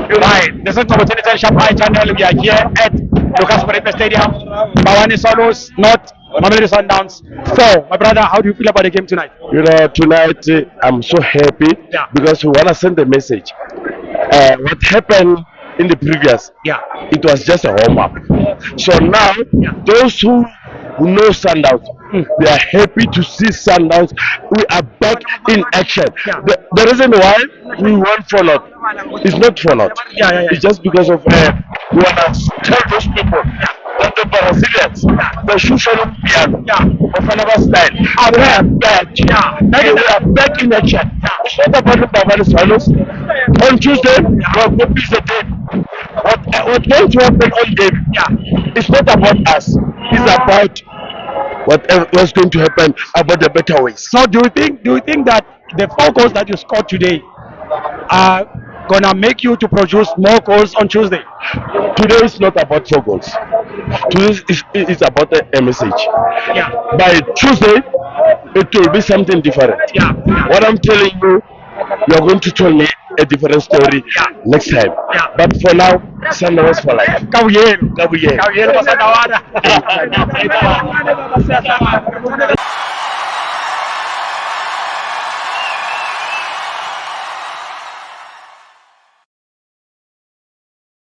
Right, this is Opportunity Shop channel. We are here at Lucas Parepe Stadium. Bawani Solos, not Mamelodi Sundowns. So, my brother, how do you feel about the game tonight? Tonight I'm so happy Yeah. because we want to send a message. What happened in the previous, Yeah. it was just a warm up. So now, those who know Sundowns, they are happy to see Sundowns. We are back in action. Yeah. The reason why we want for not, it's not for not. Yeah. It's just because of we want to tell those people that the Brazilians, the Shushan piano, of another style, and we are back. We are back in action. It's not about the Bavarian Swallows. On Tuesday, we are going to be the day. What going to happen on game? It's not about us. It's about what's going to happen about the better ways. So, do you think that the 4 goals that you scored today are gonna make you to produce more goals on Tuesday? Today is not about 4 goals. Today is about a message. Yeah. By Tuesday, it will be something different. Yeah. What I'm telling you, you're going to tell me a different story next time. Yeah. But for now, Sundowns for life. Kabuyelo. Gabriel. Kabuyelo Basanawana.